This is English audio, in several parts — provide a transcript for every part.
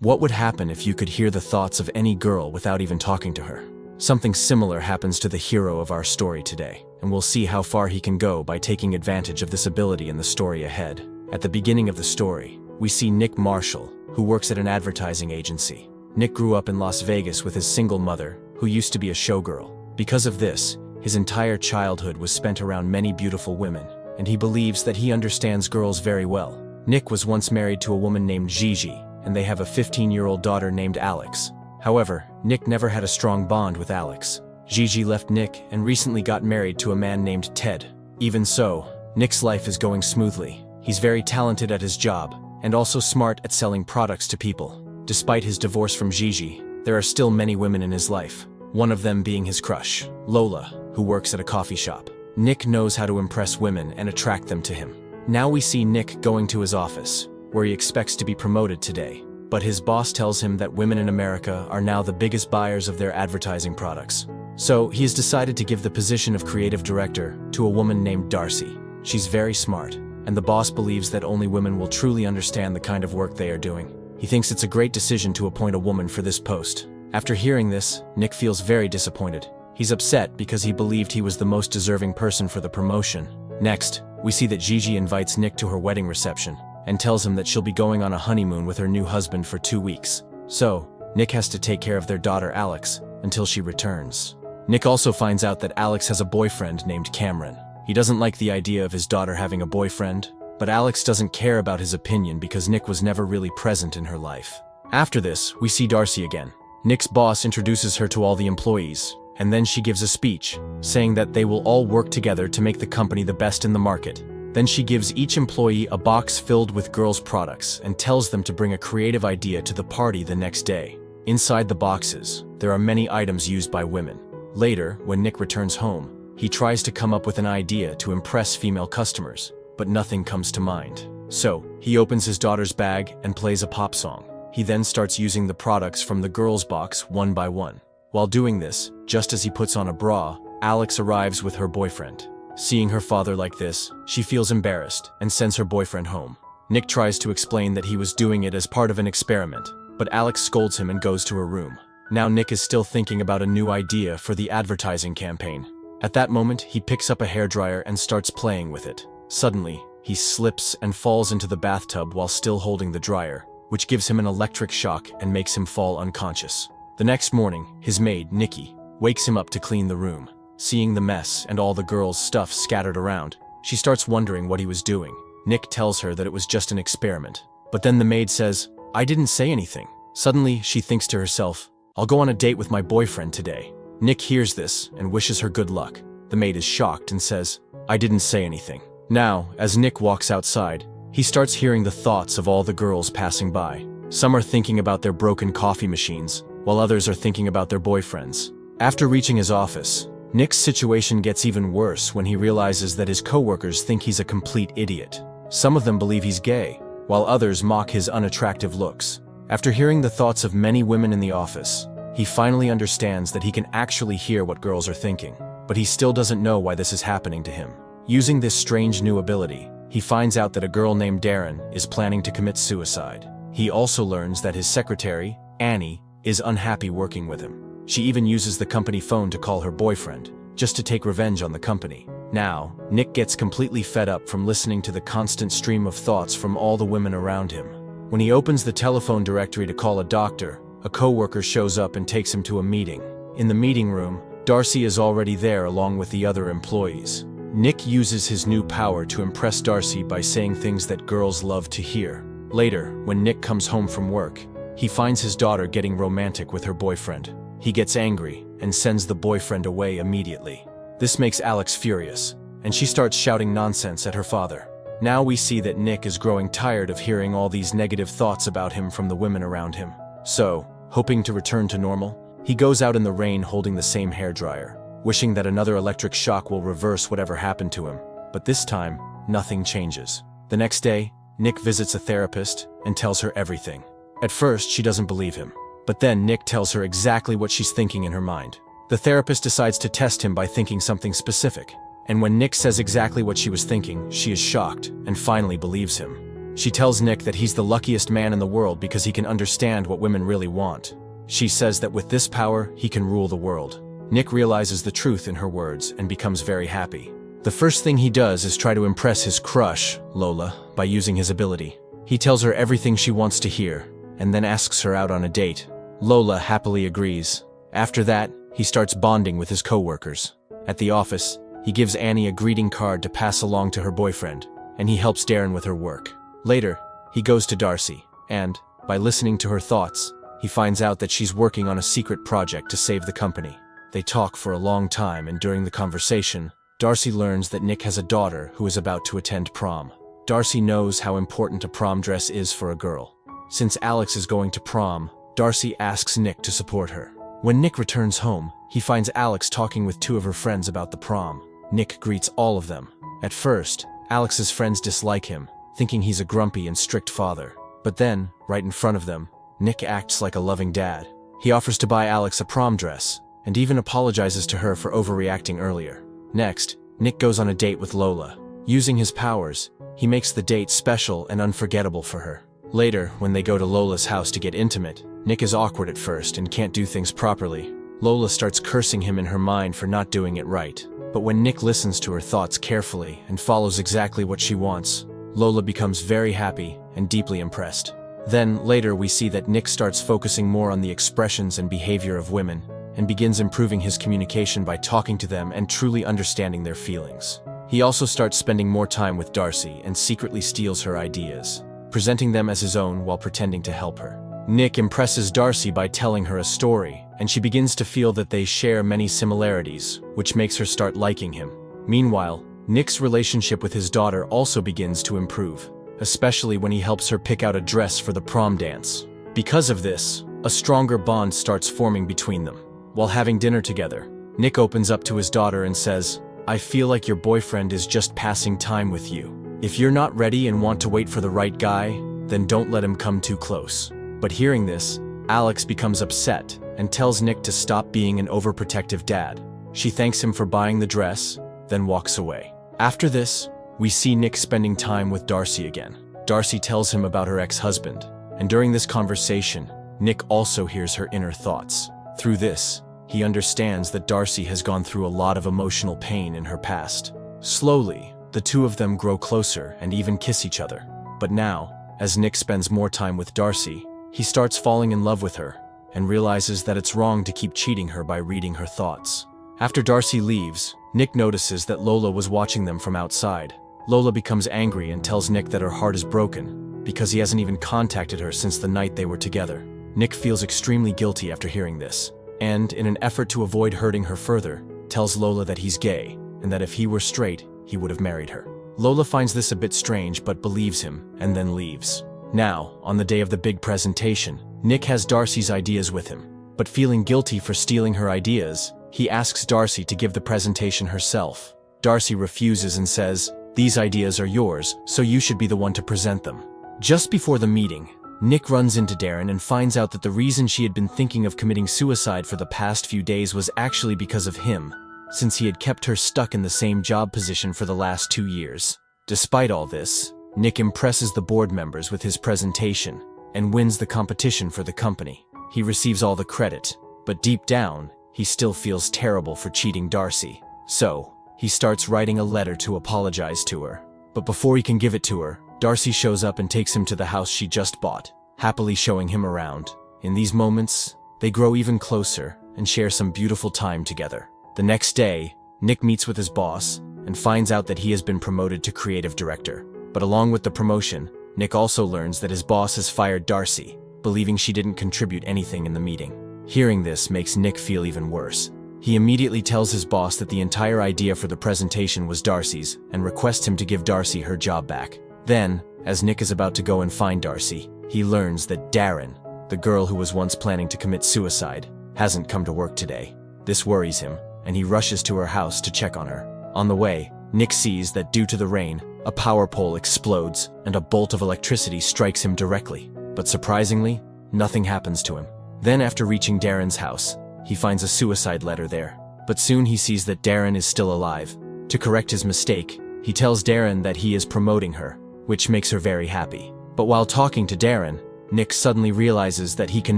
What would happen if you could hear the thoughts of any girl without even talking to her? Something similar happens to the hero of our story today, and we'll see how far he can go by taking advantage of this ability in the story ahead. At the beginning of the story, we see Nick Marshall, who works at an advertising agency. Nick grew up in Las Vegas with his single mother, who used to be a showgirl. Because of this, his entire childhood was spent around many beautiful women, and he believes that he understands girls very well. Nick was once married to a woman named Gigi, and they have a 15-year-old daughter named Alex. However, Nick never had a strong bond with Alex. Gigi left Nick and recently got married to a man named Ted. Even so, Nick's life is going smoothly. He's very talented at his job, and also smart at selling products to people. Despite his divorce from Gigi, there are still many women in his life, one of them being his crush, Lola, who works at a coffee shop. Nick knows how to impress women and attract them to him. Now we see Nick going to his office, where he expects to be promoted today. But his boss tells him that women in America are now the biggest buyers of their advertising products. So he has decided to give the position of creative director to a woman named Darcy. She's very smart, and the boss believes that only women will truly understand the kind of work they are doing. He thinks it's a great decision to appoint a woman for this post. After hearing this, Nick feels very disappointed. He's upset because he believed he was the most deserving person for the promotion. Next, we see that Gigi invites Nick to her wedding reception and tells him that she'll be going on a honeymoon with her new husband for 2 weeks. So, Nick has to take care of their daughter Alex until she returns. Nick also finds out that Alex has a boyfriend named Cameron. He doesn't like the idea of his daughter having a boyfriend, but Alex doesn't care about his opinion because Nick was never really present in her life. After this, we see Darcy again. Nick's boss introduces her to all the employees, and then she gives a speech, saying that they will all work together to make the company the best in the market. Then she gives each employee a box filled with girls' products and tells them to bring a creative idea to the party the next day. Inside the boxes, there are many items used by women. Later, when Nick returns home, he tries to come up with an idea to impress female customers, but nothing comes to mind. So, he opens his daughter's bag and plays a pop song. He then starts using the products from the girls' box one by one. While doing this, just as he puts on a bra, Alex arrives with her boyfriend. Seeing her father like this, she feels embarrassed and sends her boyfriend home. Nick tries to explain that he was doing it as part of an experiment, but Alex scolds him and goes to her room. Now Nick is still thinking about a new idea for the advertising campaign. At that moment, he picks up a hairdryer and starts playing with it. Suddenly, he slips and falls into the bathtub while still holding the dryer, which gives him an electric shock and makes him fall unconscious. The next morning, his maid, Nikki, wakes him up to clean the room. Seeing the mess and all the girls' stuff scattered around, she starts wondering what he was doing. Nick tells her that it was just an experiment. But then the maid says, "I didn't say anything." Suddenly, she thinks to herself, "I'll go on a date with my boyfriend today." Nick hears this and wishes her good luck. The maid is shocked and says, "I didn't say anything." Now, as Nick walks outside, he starts hearing the thoughts of all the girls passing by. Some are thinking about their broken coffee machines, while others are thinking about their boyfriends. After reaching his office, Nick's situation gets even worse when he realizes that his coworkers think he's a complete idiot. Some of them believe he's gay, while others mock his unattractive looks. After hearing the thoughts of many women in the office, he finally understands that he can actually hear what girls are thinking, but he still doesn't know why this is happening to him. Using this strange new ability, he finds out that a girl named Darren is planning to commit suicide. He also learns that his secretary, Annie, is unhappy working with him. She even uses the company phone to call her boyfriend, just to take revenge on the company. Now, Nick gets completely fed up from listening to the constant stream of thoughts from all the women around him. When he opens the telephone directory to call a doctor, a coworker shows up and takes him to a meeting. In the meeting room, Darcy is already there along with the other employees. Nick uses his new power to impress Darcy by saying things that girls love to hear. Later, when Nick comes home from work, he finds his daughter getting romantic with her boyfriend. He gets angry and sends the boyfriend away immediately. This makes Alex furious, and she starts shouting nonsense at her father. Now we see that Nick is growing tired of hearing all these negative thoughts about him from the women around him. So, hoping to return to normal, he goes out in the rain holding the same hairdryer, wishing that another electric shock will reverse whatever happened to him. But this time, nothing changes. The next day, Nick visits a therapist and tells her everything. At first, she doesn't believe him. But then Nick tells her exactly what she's thinking in her mind. The therapist decides to test him by thinking something specific. And when Nick says exactly what she was thinking, she is shocked and finally believes him. She tells Nick that he's the luckiest man in the world because he can understand what women really want. She says that with this power, he can rule the world. Nick realizes the truth in her words and becomes very happy. The first thing he does is try to impress his crush, Lola, by using his ability. He tells her everything she wants to hear, and then asks her out on a date. Lola happily agrees. After that, he starts bonding with his co-workers. At the office, he gives Annie a greeting card to pass along to her boyfriend, and he helps Darren with her work. Later, he goes to Darcy, and, by listening to her thoughts, he finds out that she's working on a secret project to save the company. They talk for a long time, and during the conversation, Darcy learns that Nick has a daughter who is about to attend prom. Darcy knows how important a prom dress is for a girl. Since Alex is going to prom, Darcy asks Nick to support her. When Nick returns home, he finds Alex talking with two of her friends about the prom. Nick greets all of them. At first, Alex's friends dislike him, thinking he's a grumpy and strict father. But then, right in front of them, Nick acts like a loving dad. He offers to buy Alex a prom dress, and even apologizes to her for overreacting earlier. Next, Nick goes on a date with Lola. Using his powers, he makes the date special and unforgettable for her. Later, when they go to Lola's house to get intimate, Nick is awkward at first and can't do things properly. Lola starts cursing him in her mind for not doing it right. But when Nick listens to her thoughts carefully and follows exactly what she wants, Lola becomes very happy and deeply impressed. Then, later we see that Nick starts focusing more on the expressions and behavior of women, and begins improving his communication by talking to them and truly understanding their feelings. He also starts spending more time with Darcy and secretly steals her ideas, presenting them as his own while pretending to help her. Nick impresses Darcy by telling her a story, and she begins to feel that they share many similarities, which makes her start liking him. Meanwhile, Nick's relationship with his daughter also begins to improve, especially when he helps her pick out a dress for the prom dance. Because of this, a stronger bond starts forming between them. While having dinner together, Nick opens up to his daughter and says, "I feel like your boyfriend is just passing time with you. If you're not ready and want to wait for the right guy, then don't let him come too close." But hearing this, Alex becomes upset and tells Nick to stop being an overprotective dad. She thanks him for buying the dress, then walks away. After this, we see Nick spending time with Darcy again. Darcy tells him about her ex-husband, and during this conversation, Nick also hears her inner thoughts. Through this, he understands that Darcy has gone through a lot of emotional pain in her past. Slowly, the two of them grow closer and even kiss each other. But now, as Nick spends more time with Darcy, he starts falling in love with her and realizes that it's wrong to keep cheating her by reading her thoughts. After Darcy leaves, Nick notices that Lola was watching them from outside. Lola becomes angry and tells Nick that her heart is broken because he hasn't even contacted her since the night they were together. Nick feels extremely guilty after hearing this, and in an effort to avoid hurting her further, tells Lola that he's gay and that if he were straight, he would have married her. Lola finds this a bit strange but believes him and then leaves. Now, on the day of the big presentation, Nick has Darcy's ideas with him, but feeling guilty for stealing her ideas, he asks Darcy to give the presentation herself. Darcy refuses and says, "These ideas are yours, so you should be the one to present them." Just before the meeting, Nick runs into Darren and finds out that the reason she had been thinking of committing suicide for the past few days was actually because of him, since he had kept her stuck in the same job position for the last 2 years. Despite all this, Nick impresses the board members with his presentation and wins the competition for the company. He receives all the credit, but deep down, he still feels terrible for cheating Darcy. So, he starts writing a letter to apologize to her. But before he can give it to her, Darcy shows up and takes him to the house she just bought, happily showing him around. In these moments, they grow even closer and share some beautiful time together. The next day, Nick meets with his boss and finds out that he has been promoted to creative director. But along with the promotion, Nick also learns that his boss has fired Darcy, believing she didn't contribute anything in the meeting. Hearing this makes Nick feel even worse. He immediately tells his boss that the entire idea for the presentation was Darcy's and requests him to give Darcy her job back. Then, as Nick is about to go and find Darcy, he learns that Darren, the girl who was once planning to commit suicide, hasn't come to work today. This worries him, and he rushes to her house to check on her. On the way, Nick sees that due to the rain, a power pole explodes and a bolt of electricity strikes him directly. But surprisingly, nothing happens to him. Then after reaching Darren's house, he finds a suicide letter there. But soon he sees that Darren is still alive. To correct his mistake, he tells Darren that he is promoting her, which makes her very happy. But while talking to Darren, Nick suddenly realizes that he can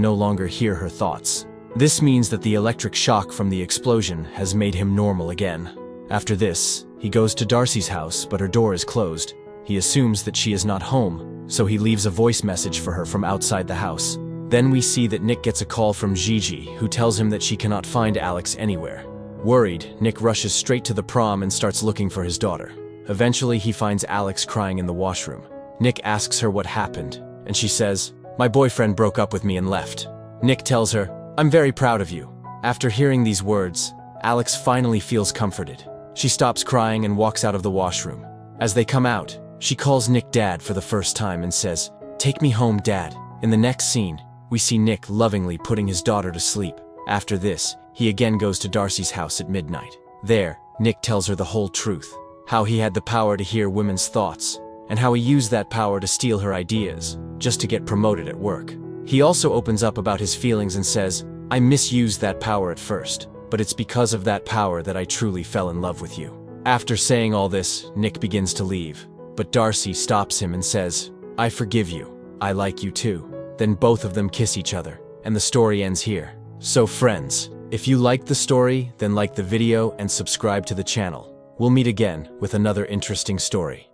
no longer hear her thoughts. This means that the electric shock from the explosion has made him normal again. After this, he goes to Darcy's house, but her door is closed. He assumes that she is not home, so he leaves a voice message for her from outside the house. Then we see that Nick gets a call from Gigi, who tells him that she cannot find Alex anywhere. Worried, Nick rushes straight to the prom and starts looking for his daughter. Eventually, he finds Alex crying in the washroom. Nick asks her what happened, and she says, "My boyfriend broke up with me and left." Nick tells her, "I'm very proud of you." After hearing these words, Alex finally feels comforted. She stops crying and walks out of the washroom. As they come out, she calls Nick Dad for the first time and says, "Take me home, Dad." In the next scene, we see Nick lovingly putting his daughter to sleep. After this, he again goes to Darcy's house at midnight. There, Nick tells her the whole truth, how he had the power to hear women's thoughts, and how he used that power to steal her ideas, just to get promoted at work. He also opens up about his feelings and says, "I misused that power at first, but it's because of that power that I truly fell in love with you." After saying all this, Nick begins to leave, but Darcy stops him and says, "I forgive you. I like you too." Then both of them kiss each other, and the story ends here. So friends, if you liked the story, then like the video and subscribe to the channel. We'll meet again with another interesting story.